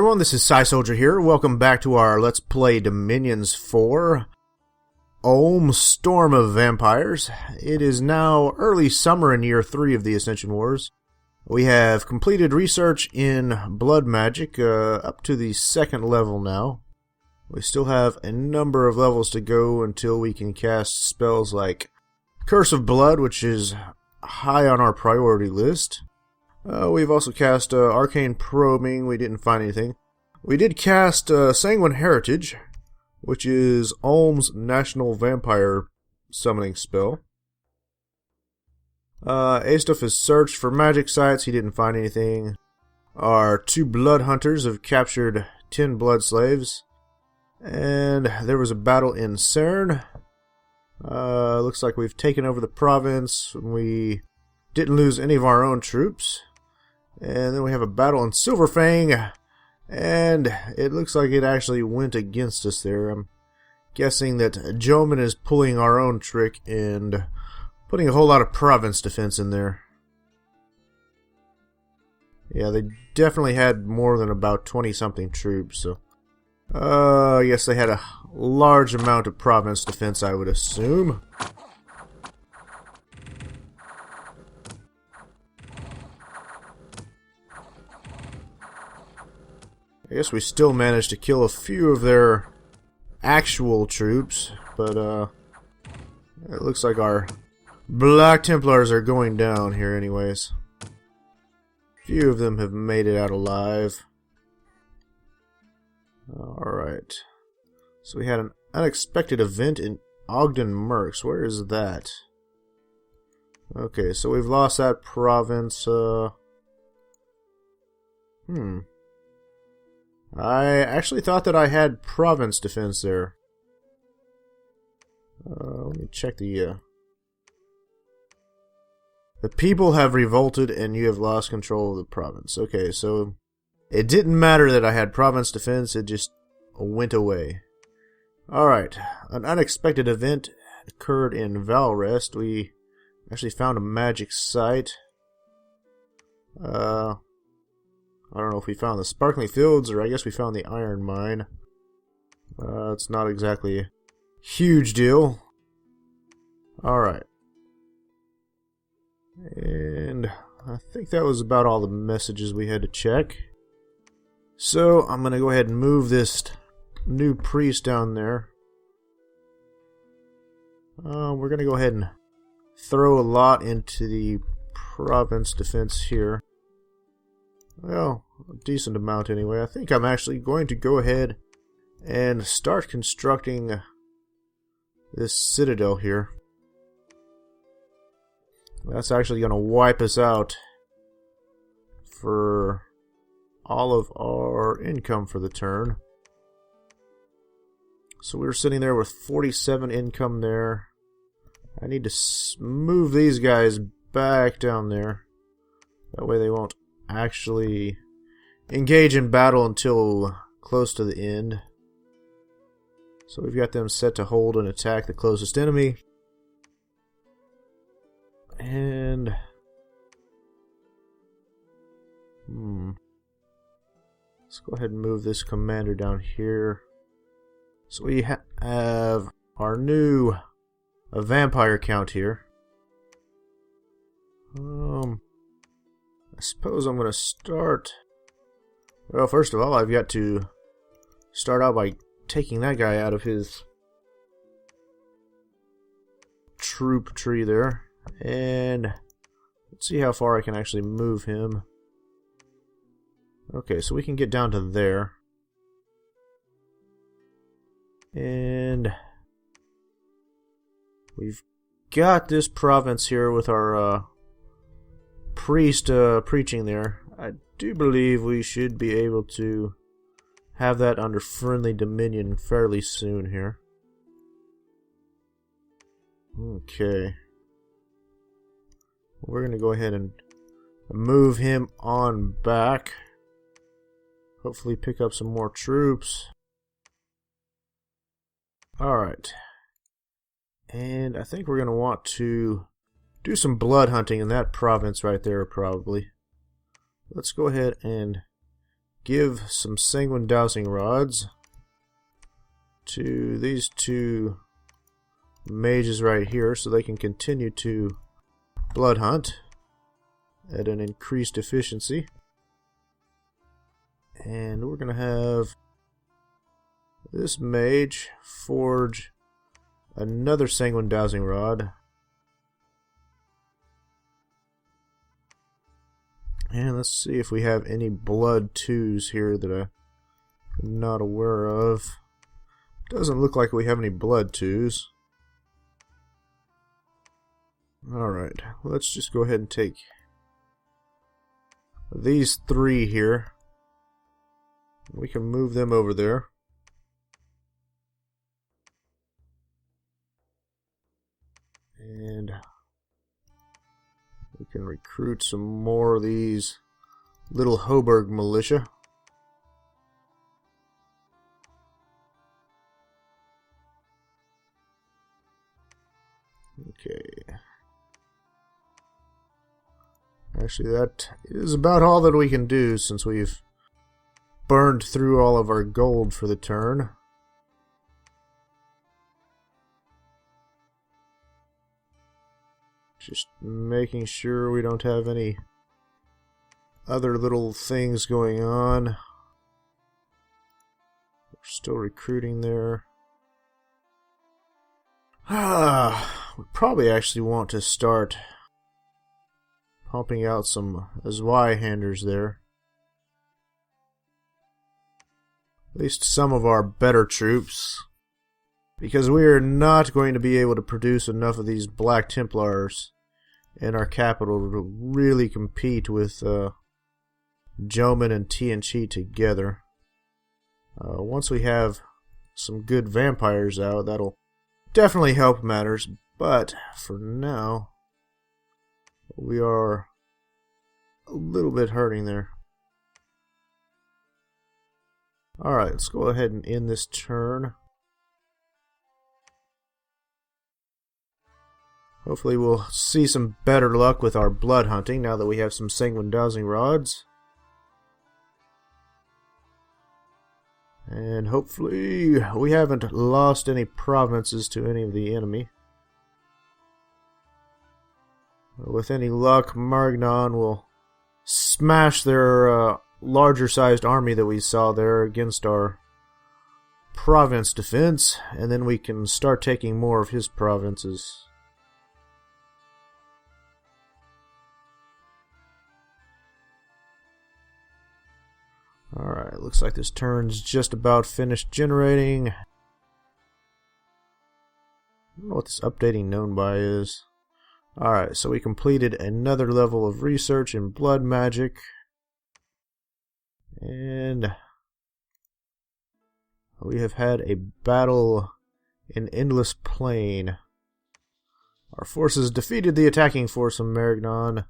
everyone, this is Psy Soldier here. Welcome back to our Let's Play Dominions 4 Ulm Storm of Vampires. It is now early summer in year 3 of the Ascension Wars. We have completed research in blood magic up to the 2nd level now. We still have a number of levels to go until we can cast spells like Curse of Blood, which is high on our priority list. We've also cast Arcane Probing. We didn't find anything. We did cast Sanguine Heritage, which is Ulm's national vampire summoning spell. Astuff has searched for magic sites. He didn't find anything. Our 2 blood hunters have captured 10 blood slaves. And there was a battle in Cern. Looks like we've taken over the province. We didn't lose any of our own troops. And then we have a battle in Silverfang, and it looks like it actually went against us there. I'm guessing that Jomon is pulling our own trick and putting a whole lot of province defense in there. Yeah, they definitely had more than about 20-something troops, so yes, they had a large amount of province defense, I would assume. I guess we still managed to kill a few of their actual troops, but it looks like our Black Templars are going down here anyways. Few of them have made it out alive. Alright. So we had an unexpected event in Ogden Mercs. Where is that? Okay, so we've lost that province. I actually thought that I had province defense there. Let me check the people have revolted and you have lost control of the province. Okay, so it didn't matter that I had province defense, it just went away. Alright, an unexpected event occurred in Valrest. We actually found a magic site. I don't know if we found the Sparkling Fields, or I guess we found the Iron Mine. It's not exactly a huge deal. Alright. And I think that was about all the messages we had to check. So, I'm going to go ahead and move this new priest down there. We're going to go ahead and throw a lot into the province defense here. Well, a decent amount anyway. I think I'm actually going to go ahead and start constructing this citadel here. That's actually going to wipe us out for all of our income for the turn. So we were sitting there with 47 income there. I need to move these guys back down there. That way they won't actually engage in battle until close to the end. So we've got them set to hold and attack the closest enemy. And let's go ahead and move this commander down here. So we have our new vampire count here. I suppose I'm going to start... Well, first of all, I've got to start out by taking that guy out of his troop tree there. And let's see how far I can actually move him. Okay, so we can get down to there. And we've got this province here with our priest preaching there. I do believe we should be able to have that under friendly dominion fairly soon here. Okay. We're going to go ahead and move him on back. Hopefully pick up some more troops. Alright. And I think we're going to want to do some blood hunting in that province right there, probably. Let's go ahead and give some sanguine dowsing rods to these two mages right here so they can continue to blood hunt at an increased efficiency. And we're going to have this mage forge another sanguine dowsing rod. And let's see if we have any blood 2s here that I'm not aware of. Doesn't look like we have any blood 2s. Alright, let's just go ahead and take these 3 here. We can move them over there. And we can recruit some more of these little Hoburg militia. Okay. Actually, that is about all that we can do since we've burned through all of our gold for the turn. Just making sure we don't have any other little things going on. We're still recruiting there. We probably actually want to start pumping out some Zweihanders there. At least some of our better troops. Because we are not going to be able to produce enough of these Black Templars in our capital to really compete with Jomon and Tien Chi together. Once we have some good vampires out, that'll definitely help matters. But for now, we are a little bit hurting there. Alright, let's go ahead and end this turn. Hopefully we'll see some better luck with our blood hunting now that we have some sanguine dowsing rods. And hopefully we haven't lost any provinces to any of the enemy. With any luck, Marignon will smash their larger sized army that we saw there against our province defense, and then we can start taking more of his provinces. Alright, looks like this turn's just about finished generating. I don't know what this updating known by is. Alright, so we completed another level of research in blood magic. And we have had a battle in Endless Plain. Our forces defeated the attacking force of Marignon.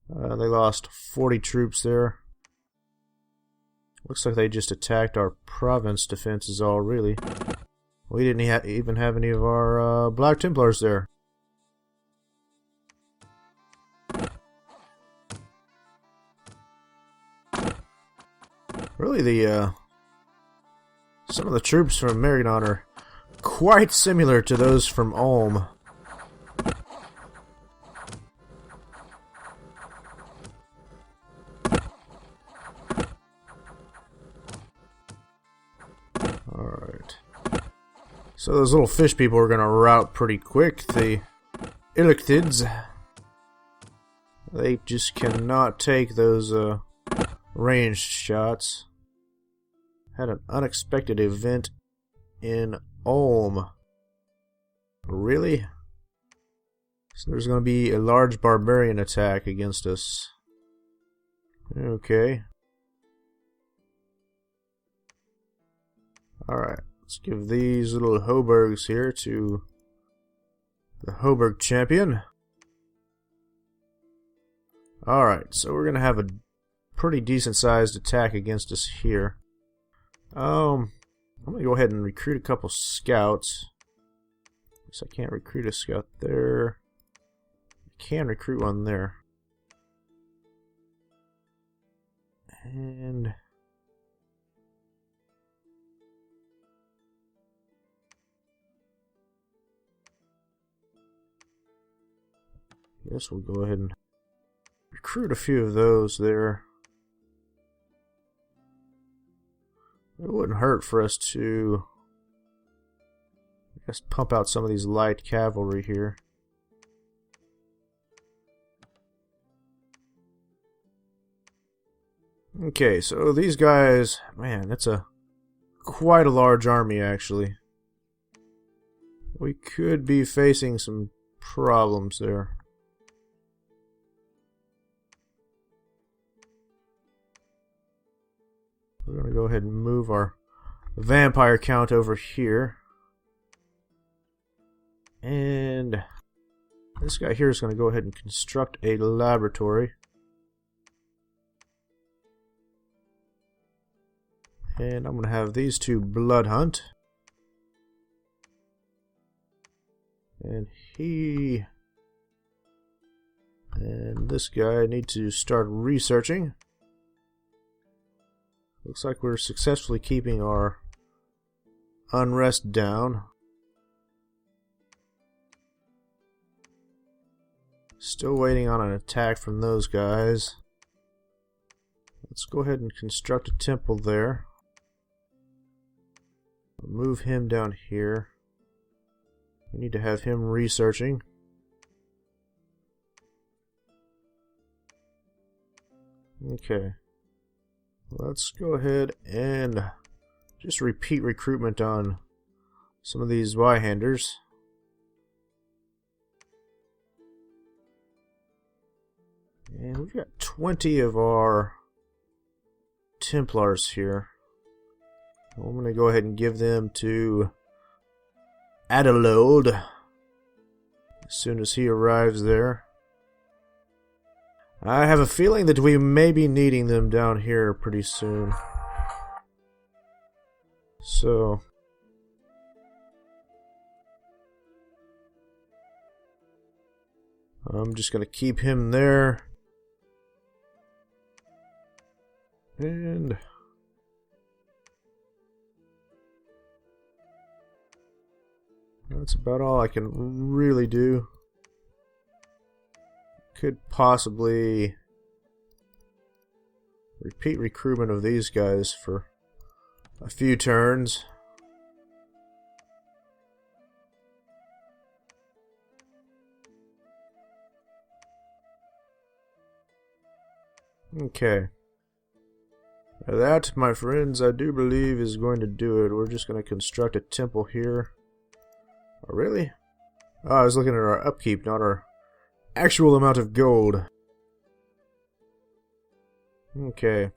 They lost 40 troops there. Looks like they just attacked our province defenses all, really. We didn't even have any of our Black Templars there. Really, some of the troops from Marignon are quite similar to those from Ulm. Alright. So those little fish people are going to rout pretty quick. The Ilictids. They just cannot take those ranged shots. Had an unexpected event in Ulm. Really? So there's going to be a large barbarian attack against us. Okay. Alright, let's give these little Hoburgs here to the Hoburg champion. Alright, so we're going to have a pretty decent sized attack against us here. I'm going to go ahead and recruit a couple scouts. Guess I can't recruit a scout there. I can recruit one there. And guess we'll go ahead and recruit a few of those there. It wouldn't hurt for us to, I guess, pump out some of these light cavalry here. Okay, so these guys, man, that's quite a large army actually. We could be facing some problems there. We're going to go ahead and move our vampire count over here. And this guy here is going to go ahead and construct a laboratory. And I'm going to have these two blood hunt. And this guy need to start researching. Looks like we're successfully keeping our unrest down. Still waiting on an attack from those guys. Let's go ahead and construct a temple there. Move him down here. We need to have him researching. Okay. Let's go ahead and just repeat recruitment on some of these Zweihanders. And we've got 20 of our Templars here. I'm going to go ahead and give them to Adelode as soon as he arrives there. I have a feeling that we may be needing them down here pretty soon. So I'm just going to keep him there. And that's about all I can really do. Could possibly repeat recruitment of these guys for a few turns. Okay. That, my friends, I do believe is going to do it. We're just going to construct a temple here. Oh, really? Oh, I was looking at our upkeep, not our actual amount of gold. Okay.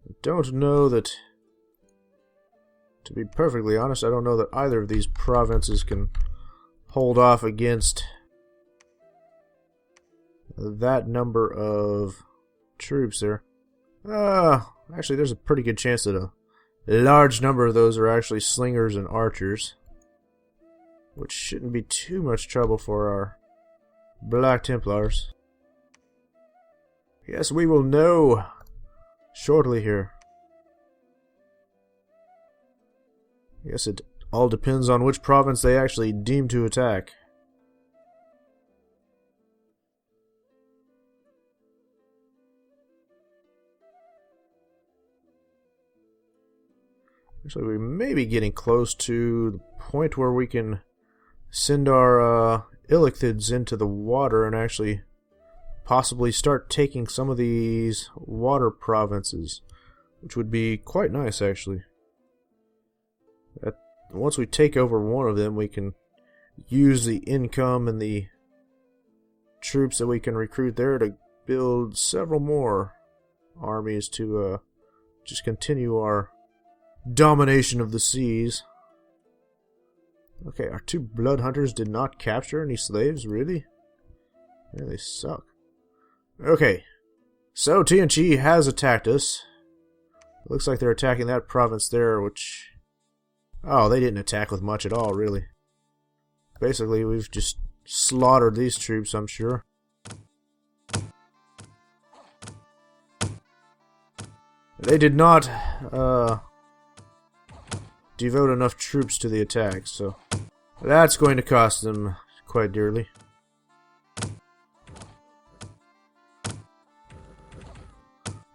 I don't know that... To be perfectly honest, I don't know that either of these provinces can hold off against that number of troops there. Actually, there's a pretty good chance that a large number of those are actually slingers and archers, which shouldn't be too much trouble for our Black Templars. Yes, we will know shortly here. I guess it all depends on which province they actually deem to attack. Actually, we may be getting close to the point where we can send our Illithids into the water and actually possibly start taking some of these water provinces, which would be quite nice, actually. Once we take over one of them, we can use the income and the troops that we can recruit there to build several more armies to just continue our domination of the seas. Okay, our two blood hunters did not capture any slaves, really? Yeah, they suck. Okay, so Tien Chi has attacked us. It looks like they're attacking that province there, which... Oh, they didn't attack with much at all, really. Basically, we've just slaughtered these troops, I'm sure. They did not devote enough troops to the attack, so that's going to cost them quite dearly.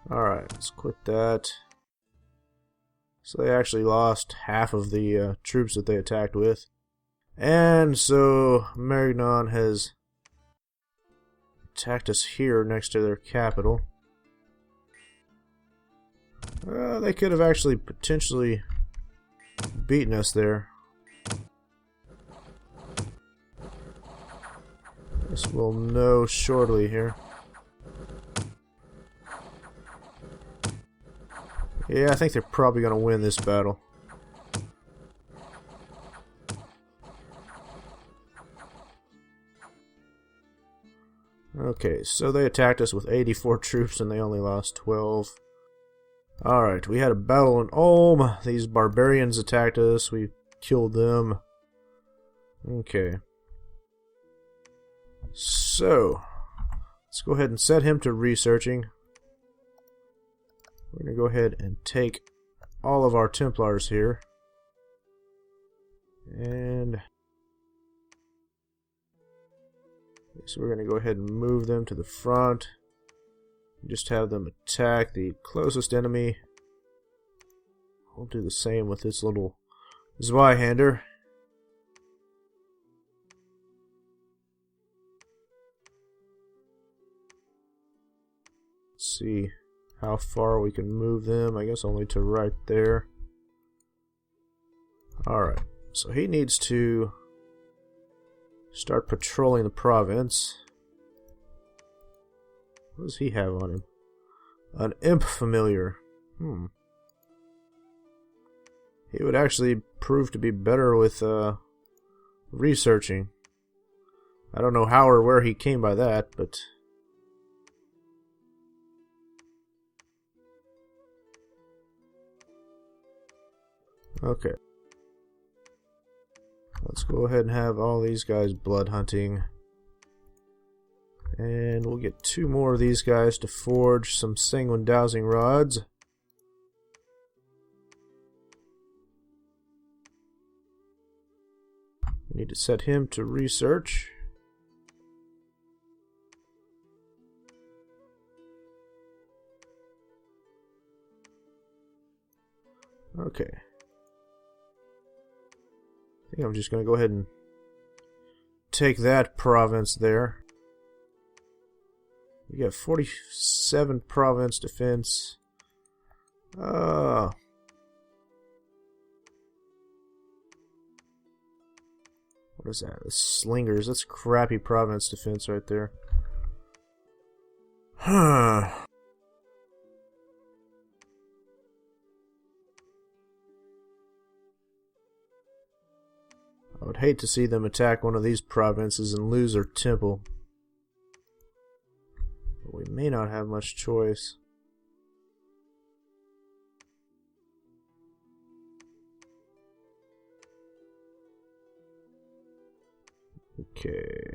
Alright, let's quit that. So they actually lost half of the troops that they attacked with. And so Marignon has attacked us here next to their capital. They could have actually potentially beaten us there. Guess we'll know shortly here. Yeah, I think they're probably going to win this battle. Okay, so they attacked us with 84 troops and they only lost 12. Alright, we had a battle in Ulm. These barbarians attacked us. We killed them. Okay. So, let's go ahead and set him to researching. We're going to go ahead and take all of our Templars here. And so we're going to go ahead and move them to the front. Just have them attack the closest enemy. We'll do the same with this little Zweihander. Let's see how far we can move them. I guess only to right there. Alright, so he needs to start patrolling the province. What does he have on him? An imp familiar. He would actually prove to be better with researching. I don't know how or where he came by that, but okay. Let's go ahead and have all these guys blood hunting. And we'll get 2 more of these guys to forge some sanguine dowsing rods. We need to set him to research. Okay. I think I'm just going to go ahead and take that province there. We got 47 province defense. What is that? The slingers. That's crappy province defense right there. Huh. I would hate to see them attack one of these provinces and lose their temple. But we may not have much choice. Okay.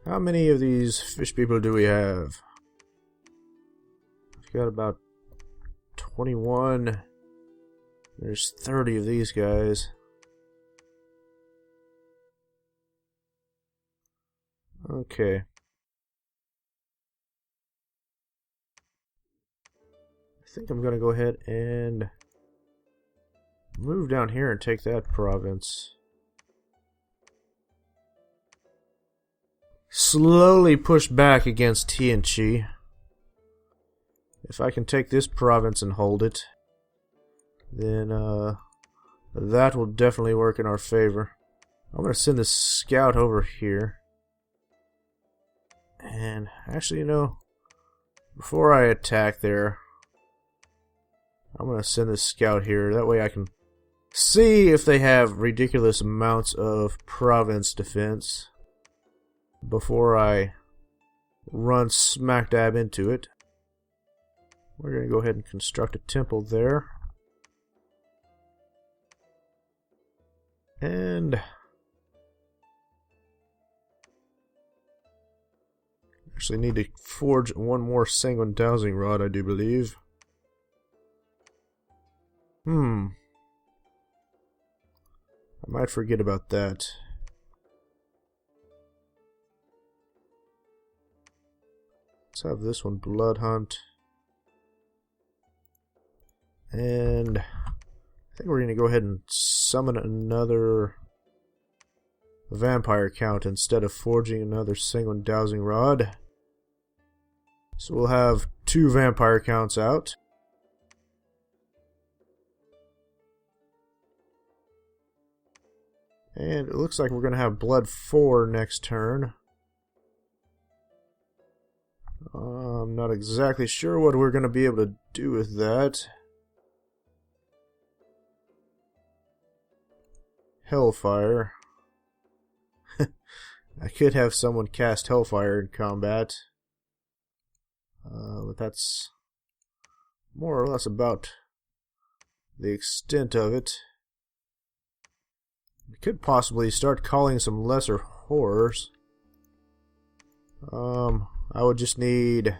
How many of these fish people do we have? We've got about 21. There's 30 of these guys. Okay. I think I'm going to go ahead and move down here and take that province. Slowly push back against Tien Chi. If I can take this province and hold it, then that will definitely work in our favor. I'm going to send this scout over here. And actually, you know, before I attack there, I'm going to send this scout here. That way I can see if they have ridiculous amounts of province defense before I run smack dab into it. We're going to go ahead and construct a temple there. And actually need to forge one more sanguine dowsing rod, I do believe. I might forget about that. Let's have this one, Blood Hunt. And I think we're going to go ahead and summon another vampire count instead of forging another single dowsing rod. So we'll have 2 vampire counts out. And it looks like we're going to have blood 4 next turn. I'm not exactly sure what we're going to be able to do with that. Hellfire. I could have someone cast Hellfire in combat. But that's more or less about the extent of it. We could possibly start calling some lesser horrors. I would just need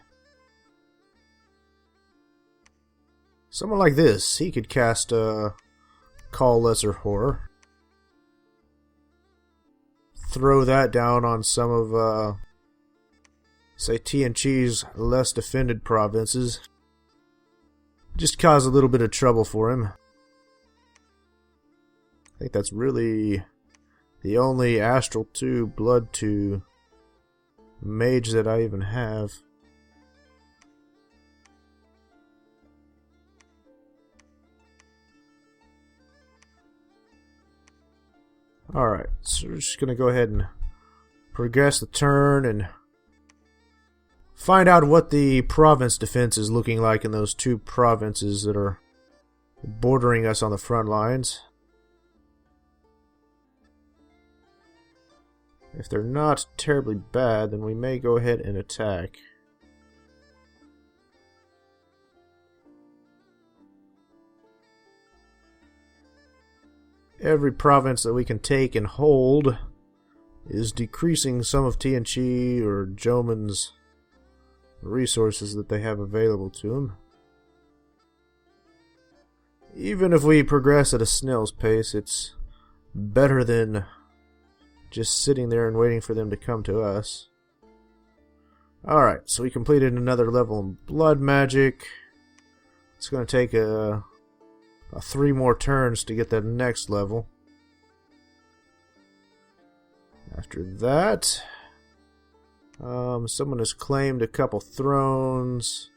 someone like this. He could cast Call Lesser Horror. Throw that down on some of, say, Tien Chi's less defended provinces. Just cause a little bit of trouble for him. I think that's really the only Astral 2, Blood 2 mage that I even have. Alright, so we're just going to go ahead and progress the turn and find out what the province defense is looking like in those 2 provinces that are bordering us on the front lines. If they're not terribly bad, then we may go ahead and attack. Every province that we can take and hold is decreasing some of Tien Chi or Jomon's resources that they have available to them. Even if we progress at a snail's pace, it's better than just sitting there and waiting for them to come to us. Alright, so we completed another level in blood magic. It's going to take about 3 more turns to get that next level. After that, someone has claimed a couple thrones.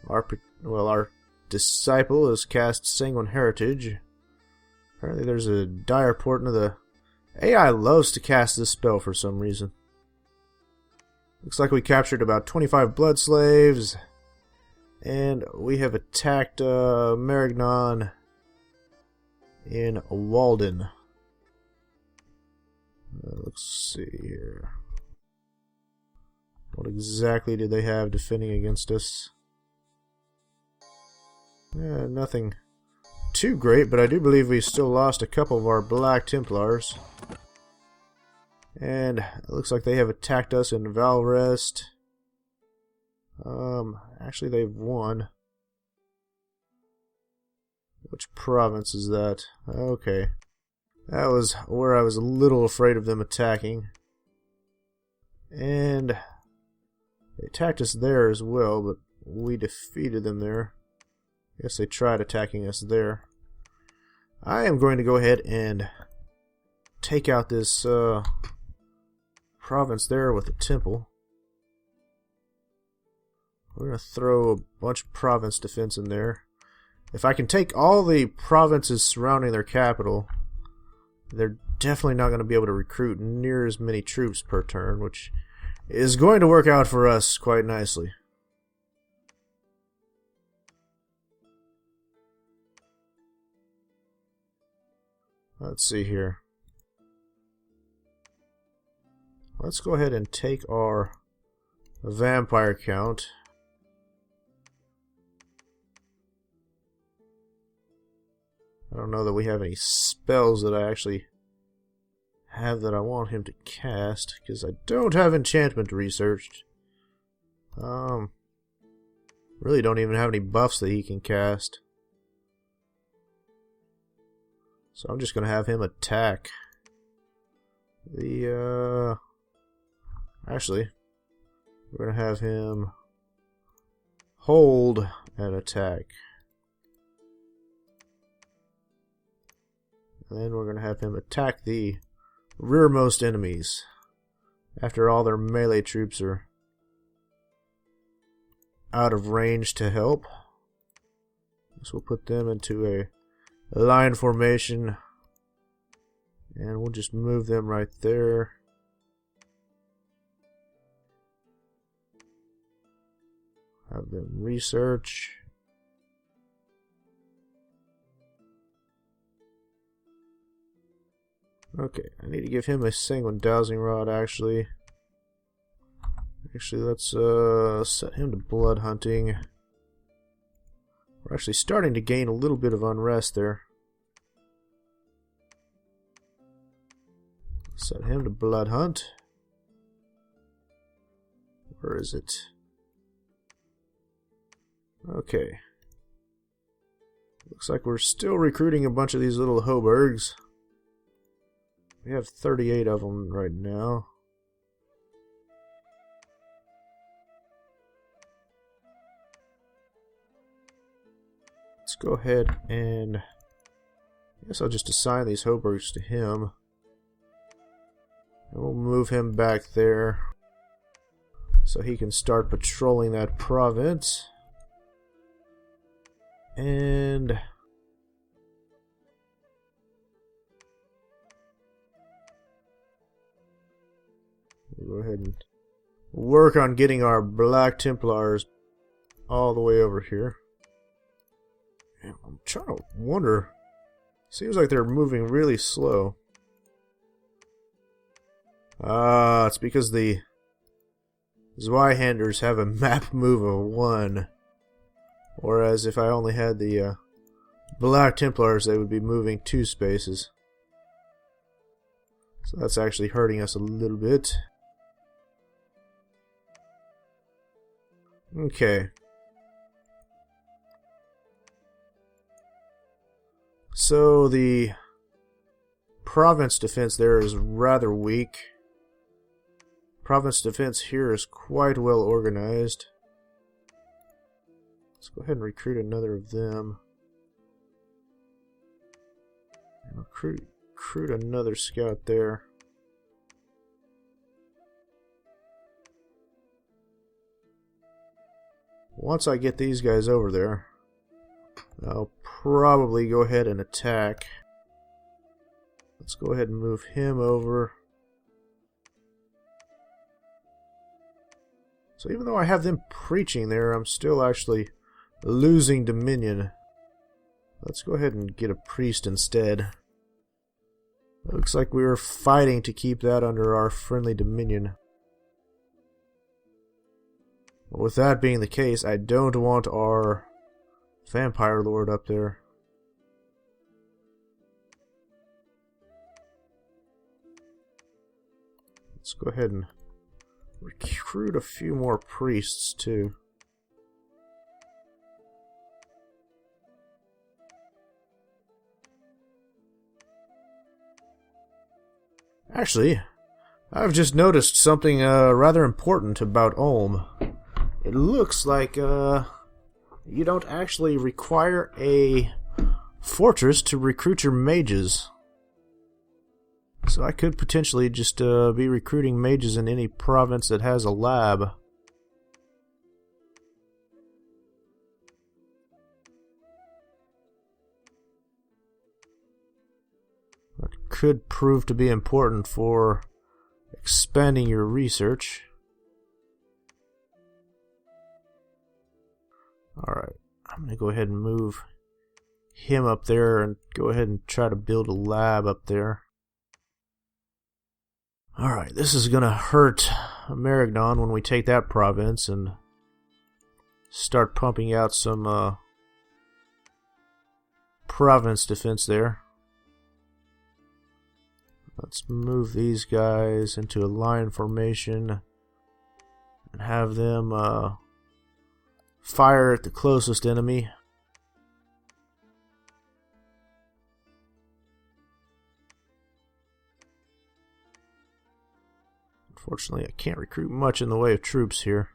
Our disciple has cast Sanguine Heritage. Apparently there's a dire portent of the AI loves to cast this spell for some reason. Looks like we captured about 25 blood slaves. And we have attacked Marignon in Walden. Let's see here. What exactly do they have defending against us? Nothing too great, but I do believe we still lost a couple of our Black Templars. And it looks like they have attacked us in Valrest. Actually they've won. Which province is that? Okay. That was where I was a little afraid of them attacking. And they attacked us there as well, but we defeated them there. I guess they tried attacking us there. I am going to go ahead and take out this province there with the temple. We're going to throw a bunch of province defense in there. If I can take all the provinces surrounding their capital, they're definitely not going to be able to recruit near as many troops per turn, which is going to work out for us quite nicely. Let's see here. Let's go ahead and take our vampire count. I don't know that we have any spells that I actually have that I want him to cast, because I don't have enchantment researched. Really don't even have any buffs that he can cast. So I'm just going to have him attack the, actually, we're going to have him hold and attack. And then we're going to have him attack the rearmost enemies after all their melee troops are out of range to help. So we'll put them into a line formation and we'll just move them right there. Have them research. Okay, I need to give him a sanguine dowsing rod actually. Actually, let's set him to blood hunting. We're actually starting to gain a little bit of unrest there. Set him to blood hunt. Where is it? Okay. Looks like we're still recruiting a bunch of these little hobergs. We have 38 of them right now. Let's go ahead and I guess I'll just assign these hobergs to him. And we'll move him back there so he can start patrolling that province. And we'll go ahead and work on getting our Black Templars all the way over here. And I'm trying to wonder, seems like they're moving really slow. It's because the Zweihanders have a map move of 1. Whereas if I only had the Black Templars, they would be moving 2 spaces. So that's actually hurting us a little bit. Okay. So the province defense there is rather weak. Province defense here is quite well organized. Let's go ahead and recruit another of them. And recruit another scout there. Once I get these guys over there, I'll probably go ahead and attack. Let's go ahead and move him over. So even though I have them preaching there, I'm still actually losing dominion. Let's go ahead and get a priest instead. It looks like we were fighting to keep that under our friendly dominion. With that being the case, I don't want our vampire lord up there. Let's go ahead and recruit a few more priests too. Actually, I've just noticed something rather important about Ulm. It looks like you don't actually require a fortress to recruit your mages. So I could potentially just be recruiting mages in any province that has a lab. That could prove to be important for expanding your research. Alright, I'm going to go ahead and move him up there and go ahead and try to build a lab up there. Alright, this is going to hurt Marignon when we take that province and start pumping out some province defense there. Let's move these guys into a line formation and have them fire at the closest enemy. Fortunately, I can't recruit much in the way of troops here.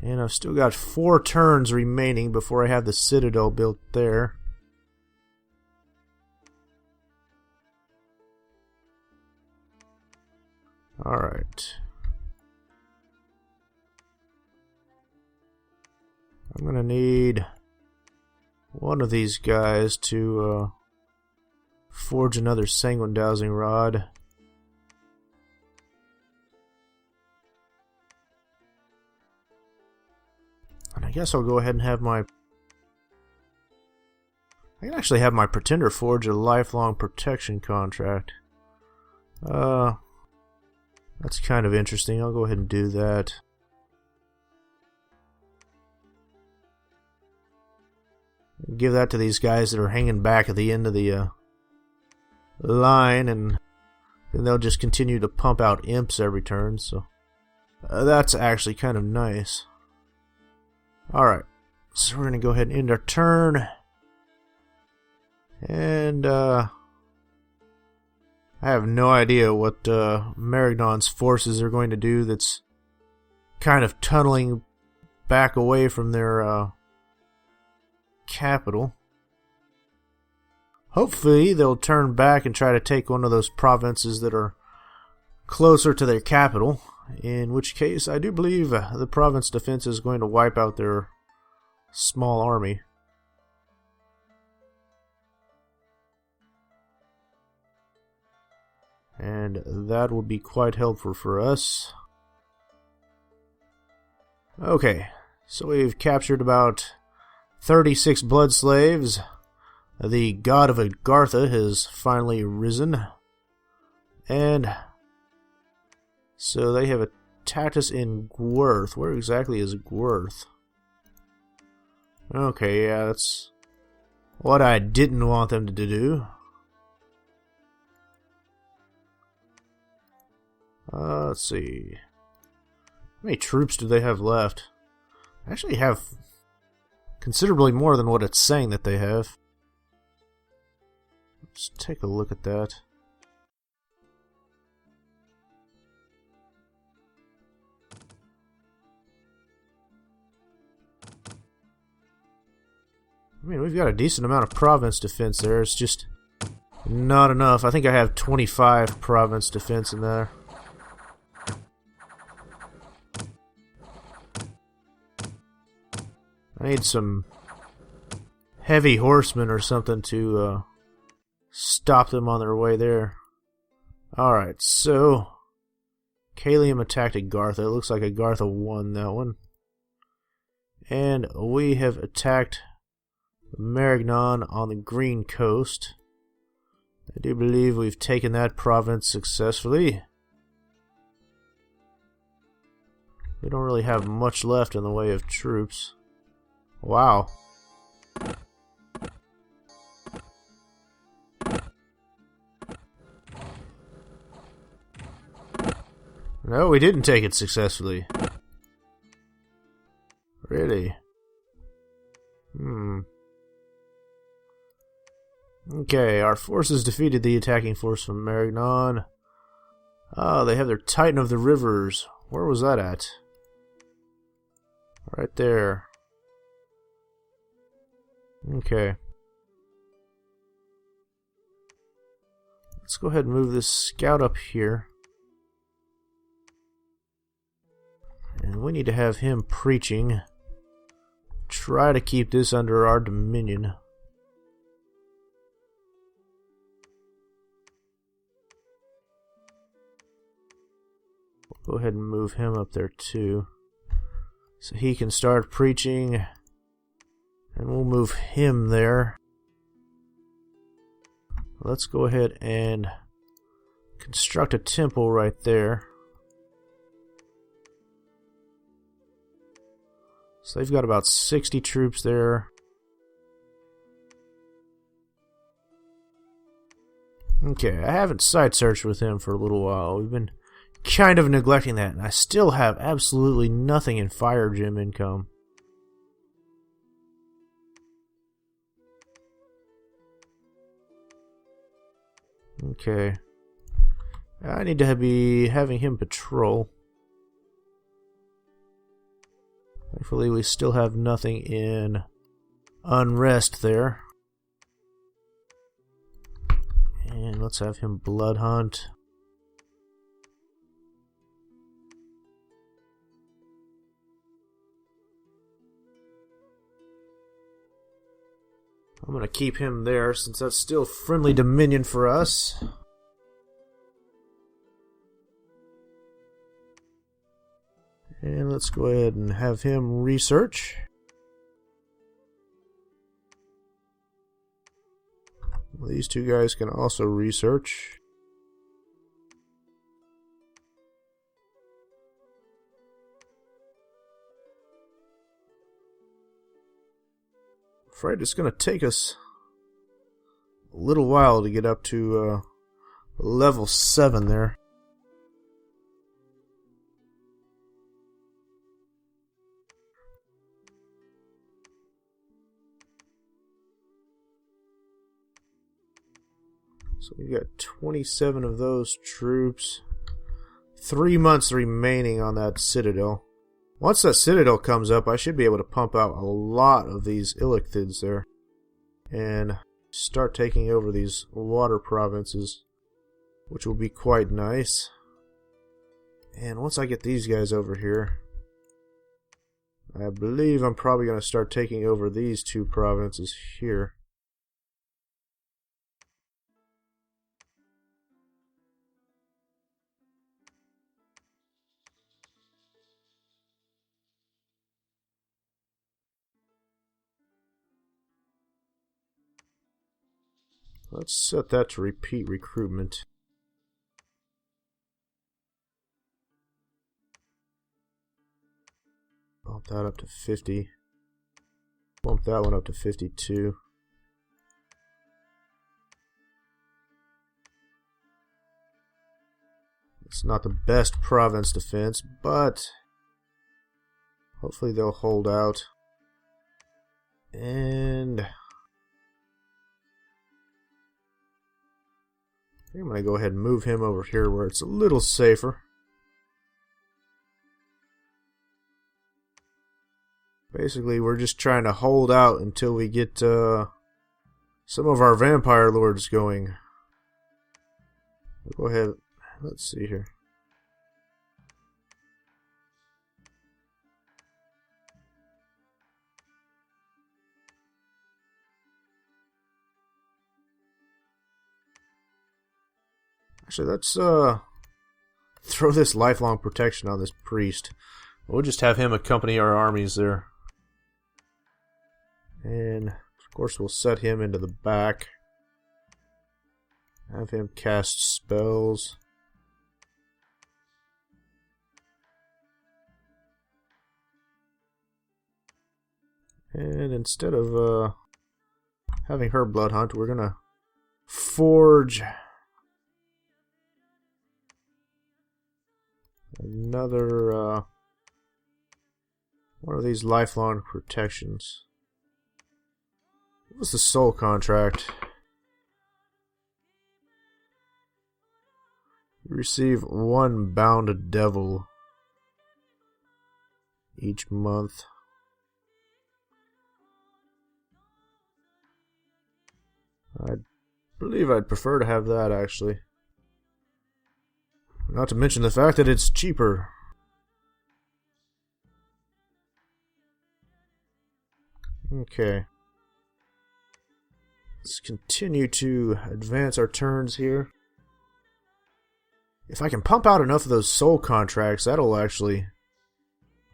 And I've still got 4 turns remaining before I have the citadel built there. Alright. I'm gonna need one of these guys to forge another sanguine dowsing rod. And I guess I'll go ahead and have my... I can actually have my pretender forge a lifelong protection contract. That's kind of interesting. I'll go ahead and do that. Give that to these guys that are hanging back at the end of the line, and then they'll just continue to pump out imps every turn, so that's actually kind of nice. Alright, so we're going to go ahead and end our turn, and I have no idea what Marignon's forces are going to do that's kind of tunneling back away from their capital. Hopefully they'll turn back and try to take one of those provinces that are closer to their capital, in which case I do believe the province defense is going to wipe out their small army. And that would be quite helpful for us. Okay, so we've captured about 36 blood slaves. The god of Agartha has finally risen. And so they have attacked us in Gwerth. Where exactly is Gwerth? Okay, yeah, that's what I didn't want them to do. Let's see. How many troops do they have left? I actually have considerably more than what it's saying that they have. Let's take a look at that. I mean, we've got a decent amount of province defense there. It's just not enough. I think I have 25 province defense in there. I need some heavy horsemen or something to stop them on their way there. Alright, so Kalium attacked Agartha. It looks like Agartha won that one. And we have attacked Marignon on the Green Coast. I do believe we've taken that province successfully. We don't really have much left in the way of troops. Wow. No, we didn't take it successfully. Really? Okay, our forces defeated the attacking force from Marignon. Oh, they have their Titan of the Rivers. Where was that at? Right there. Okay. Let's go ahead and move this scout up here. And we need to have him preaching. Try to keep this under our dominion. We'll go ahead and move him up there too, so he can start preaching. And we'll move him there. Let's go ahead and construct a temple right there. So they've got about 60 troops there. Okay, I haven't site searched with him for a little while. We've been kind of neglecting that, and I still have absolutely nothing in fire gem income. Okay. I need to be having him patrol. Thankfully, we still have nothing in unrest there. And let's have him blood hunt. I'm going to keep him there since that's still friendly dominion for us. And let's go ahead and have him research. These two guys can also research. I'm afraid it's going to take us a little while to get up to level 7 there. So we got 27 of those troops. 3 months remaining on that citadel. Once that citadel comes up, I should be able to pump out a lot of these Illithids there. And start taking over these water provinces, which will be quite nice. And once I get these guys over here, I believe I'm probably going to start taking over these 2 provinces here. Let's set that to repeat recruitment. Bump that up to 50. Bump that one up to 52. It's not the best province defense, but hopefully they'll hold out. And I'm going to go ahead and move him over here where it's a little safer. Basically, we're just trying to hold out until we get some of our vampire lords going. We'll go ahead. Let's see here. Actually, let's throw this lifelong protection on this priest. We'll just have him accompany our armies there. And, of course, we'll set him into the back. Have him cast spells. And instead of having her blood hunt, we're going to forge another one of these lifelong protections. What was the soul contract? You receive 1 bound devil each month. I believe I'd prefer to have that, actually. Not to mention the fact that it's cheaper. Okay. Let's continue to advance our turns here. If I can pump out enough of those soul contracts, that'll actually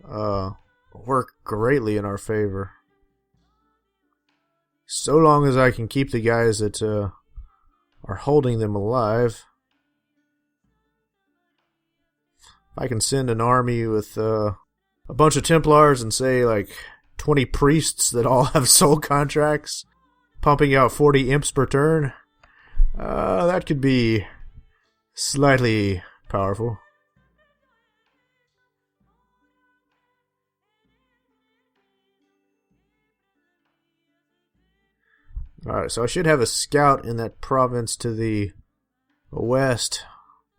work greatly in our favor. So long as I can keep the guys that are holding them alive. If I can send an army with a bunch of Templars and say like 20 priests that all have soul contracts, pumping out 40 imps per turn, that could be slightly powerful. Alright, so I should have a scout in that province to the west,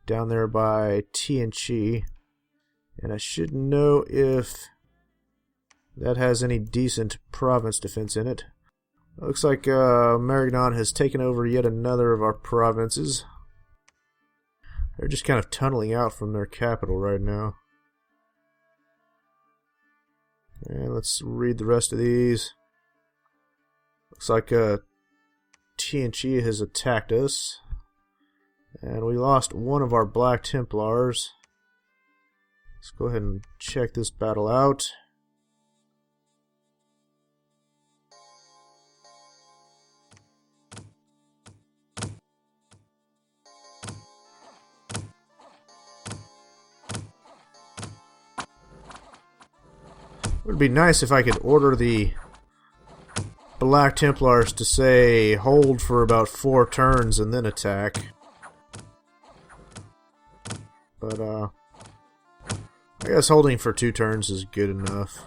down there by Tien Chi. And I should know if that has any decent province defense in it. Looks like Marignon has taken over yet another of our provinces. They're just kind of tunneling out from their capital right now. And let's read the rest of these. Looks like Tien Chi has attacked us. And we lost one of our Black Templars. Let's go ahead and check this battle out. It would be nice if I could order the Black Templars to, say, hold for about 4 turns and then attack. But, I guess holding for 2 turns is good enough.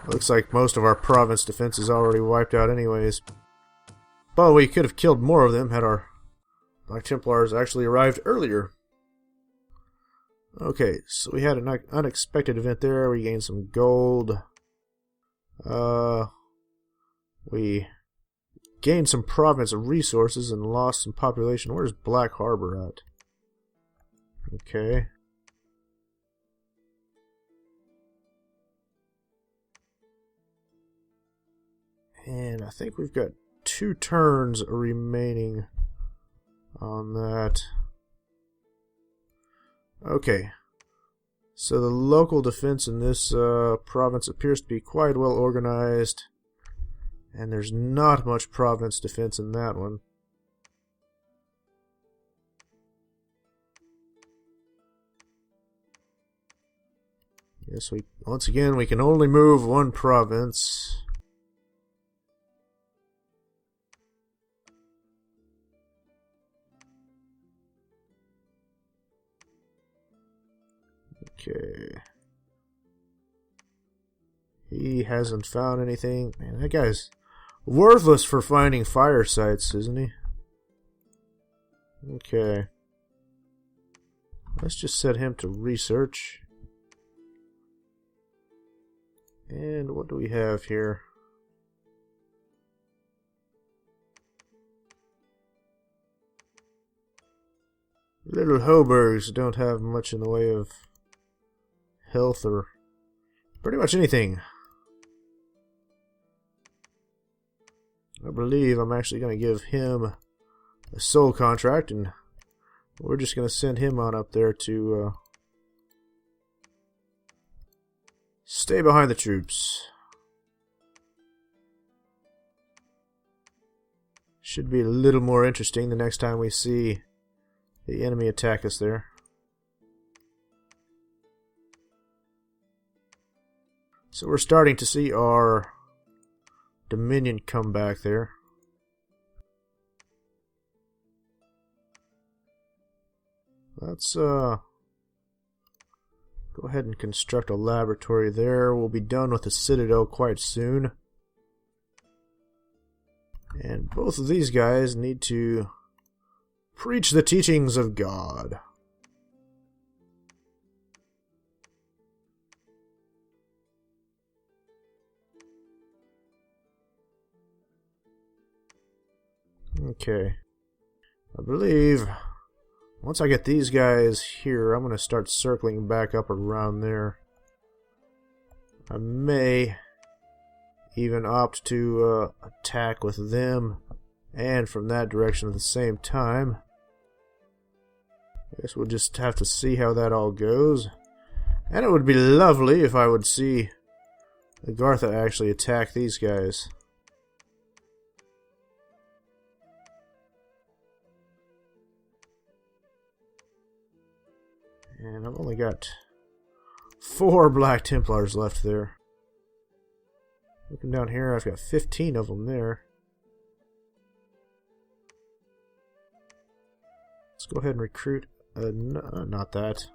Looks like most of our province defense is already wiped out anyways. But we could have killed more of them had our Black Templars actually arrived earlier. Okay, so we had an unexpected event there. We gained some gold. We gained some province resources and lost some population. Where's Black Harbor at? Okay. And I think we've got 2 turns remaining on that. Okay. So the local defense in this province appears to be quite well organized. And there's not much province defense in that one. Yes, once again we can only move 1 province. Okay. He hasn't found anything. Man, that guy's worthless for finding fire sites, isn't he? Okay. Let's just set him to research. And what do we have here? Little Hoburgs don't have much in the way of health or pretty much anything. I believe I'm actually going to give him a soul contract, and we're just going to send him on up there to stay behind the troops. Should be a little more interesting the next time we see the enemy attack us there. So we're starting to see our Dominion come back there. Let's go ahead and construct a laboratory there. We'll be done with the Citadel quite soon. And both of these guys need to preach the teachings of God. Okay. I believe once I get these guys here, I'm going to start circling back up around there. I may even opt to attack with them and from that direction at the same time. I guess we'll just have to see how that all goes. And it would be lovely if I would see Agartha actually attack these guys. And I've only got 4 Black Templars left there. Looking down here, I've got 15 of them there. Let's go ahead and recruit, not that.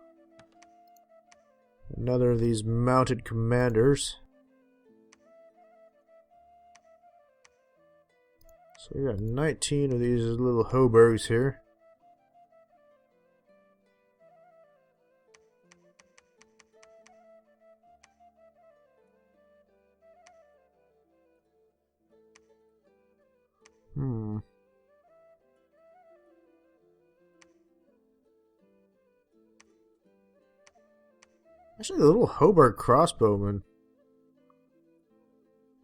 Another of these mounted commanders. So we got 19 of these little hobergs here. Actually, the little hoberg crossbowmen,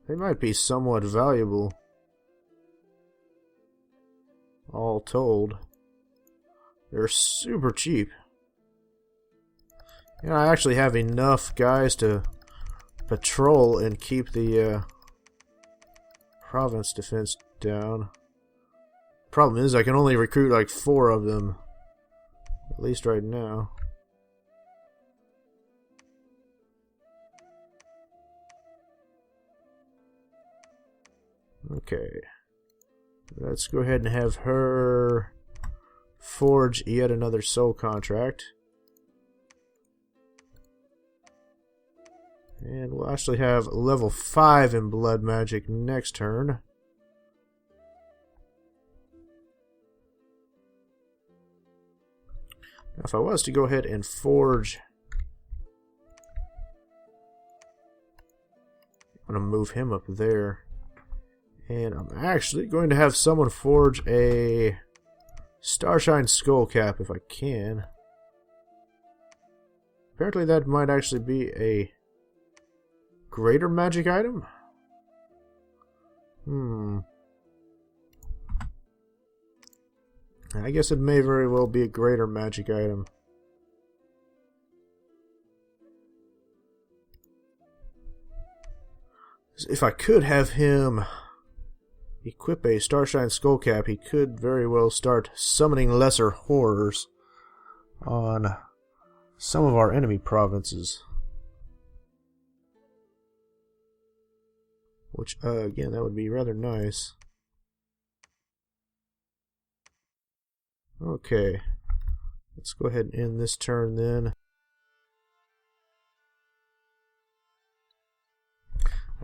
they might be somewhat valuable. All told. They're super cheap. You know, I actually have enough guys to patrol and keep the province defense down. Problem is, I can only recruit like 4 of them. At least right now. Okay. Let's go ahead and have her forge yet another soul contract. And we'll actually have level 5 in blood magic next turn. Now, if I was to go ahead and forge, I'm going to move him up there. And I'm actually going to have someone forge a Starshine Skullcap if I can. Apparently that might actually be a greater magic item? I guess it may very well be a greater magic item. If I could have him equip a Starshine Skullcap, he could very well start summoning lesser horrors on some of our enemy provinces. Which, again, that would be rather nice. Okay. Let's go ahead and end this turn then.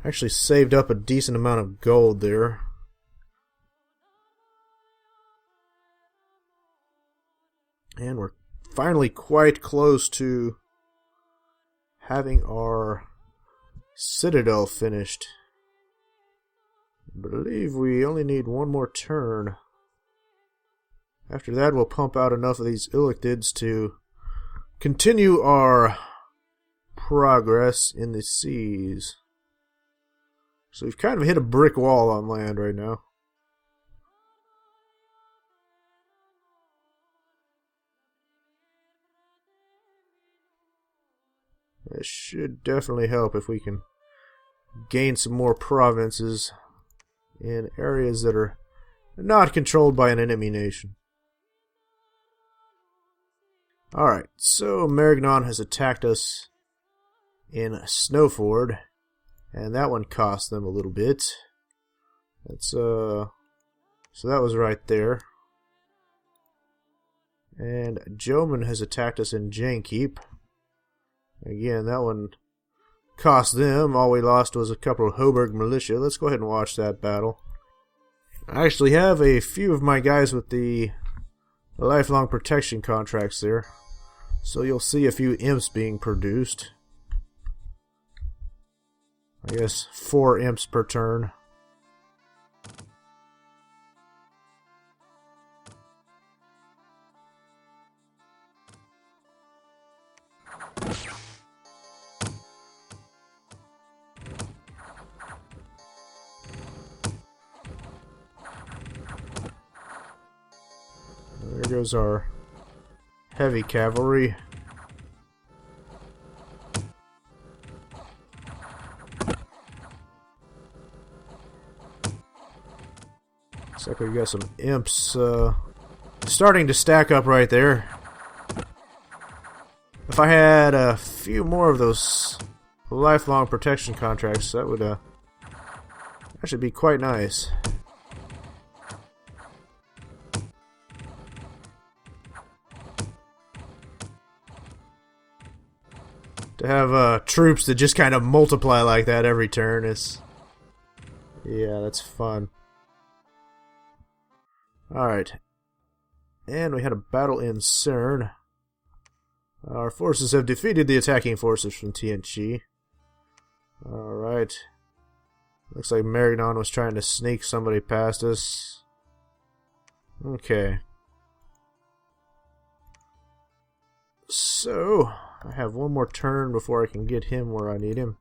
I actually saved up a decent amount of gold there. And we're finally quite close to having our citadel finished. I believe we only need one more turn. After that, we'll pump out enough of these Illichids to continue our progress in the seas. So we've kind of hit a brick wall on land right now. This should definitely help if we can gain some more provinces in areas that are not controlled by an enemy nation. Alright, so Marignon has attacked us in Snowford, and that one cost them a little bit. That's, so that was right there. And Jomon has attacked us in Jankeep. Again, that one cost them. All we lost was a couple of Hoberg militia. Let's go ahead and watch that battle. I actually have a few of my guys with the lifelong protection contracts there. So you'll see a few imps being produced. I guess 4 imps per turn. There goes our heavy cavalry. Looks like we've got some imps starting to stack up right there. If I had a few more of those lifelong protection contracts, that would actually be quite nice. To have troops that just kind of multiply like that every turn is... yeah, that's fun. Alright. And we had a battle in Cern. Our forces have defeated the attacking forces from Tien Chi. Alright. Looks like Marignon was trying to sneak somebody past us. Okay. So, I have one more turn before I can get him where I need him.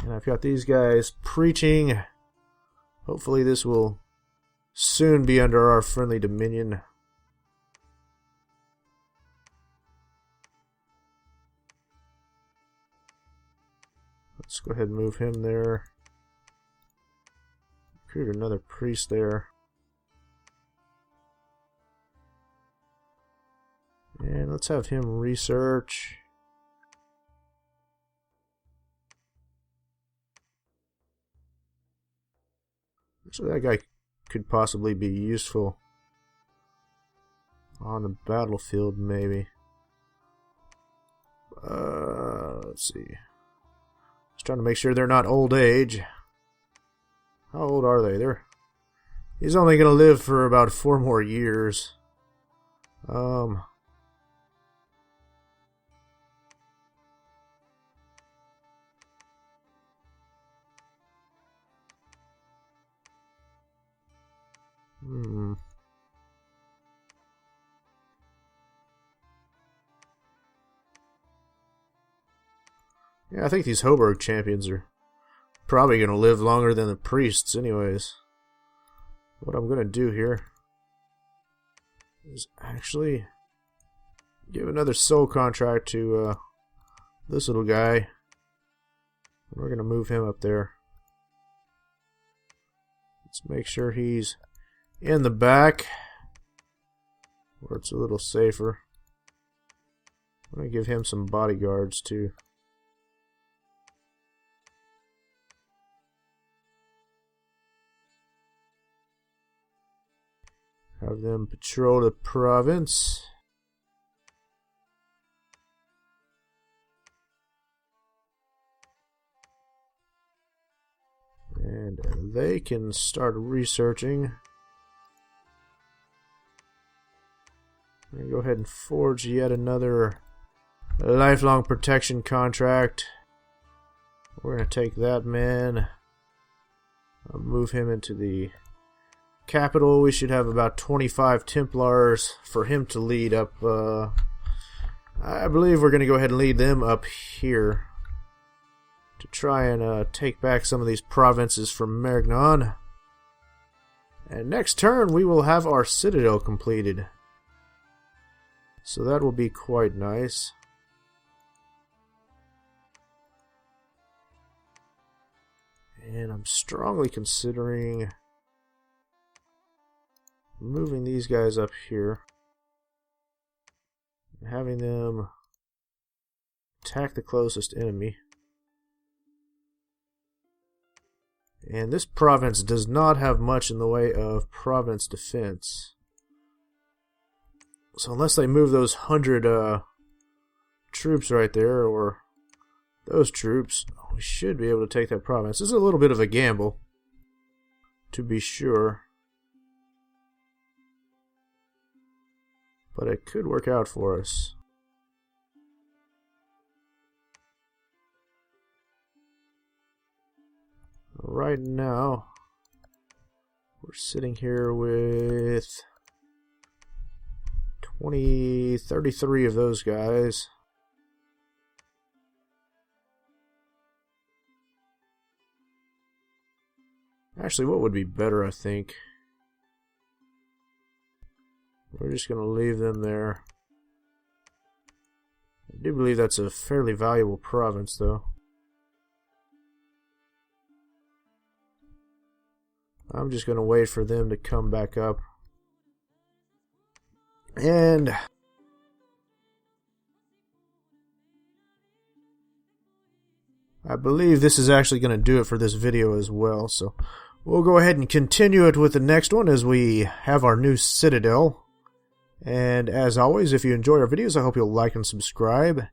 And I've got these guys preaching. Hopefully this will soon be under our friendly dominion. Let's go ahead and move him there. Recruit another priest there. And let's have him research. So that guy could possibly be useful on the battlefield, maybe. Let's see. Just trying to make sure they're not old age. How old are they? He's only going to live for about 4 more years. Yeah, I think these Hoburg champions are probably going to live longer than the priests anyways. What I'm going to do here is actually give another soul contract to this little guy. We're going to move him up there. Let's make sure he's in the back where it's a little safer. I'm going to give him some bodyguards too. Have them patrol the province. And they can start researching. I'm going to go ahead and forge yet another lifelong protection contract. We're going to take that man, move him into the capital. We should have about 25 Templars for him to lead up. I believe we're going to go ahead and lead them up here to try and take back some of these provinces from Marignon. And next turn we will have our citadel completed. So that will be quite nice. And I'm strongly considering moving these guys up here and having them attack the closest enemy. And this province does not have much in the way of province defense. So unless they move those 100 troops right there, or those troops, we should be able to take that province. This is a little bit of a gamble, to be sure. But it could work out for us. Right now, we're sitting here with 33 of those guys. Actually, what would be better, I think? We're just going to leave them there. I do believe that's a fairly valuable province, though. I'm just going to wait for them to come back up. And I believe this is actually going to do it for this video as well. So we'll go ahead and continue it with the next one as we have our new citadel. And as always, if you enjoy our videos, I hope you'll like and subscribe.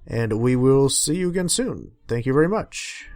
And we will see you again soon. Thank you very much.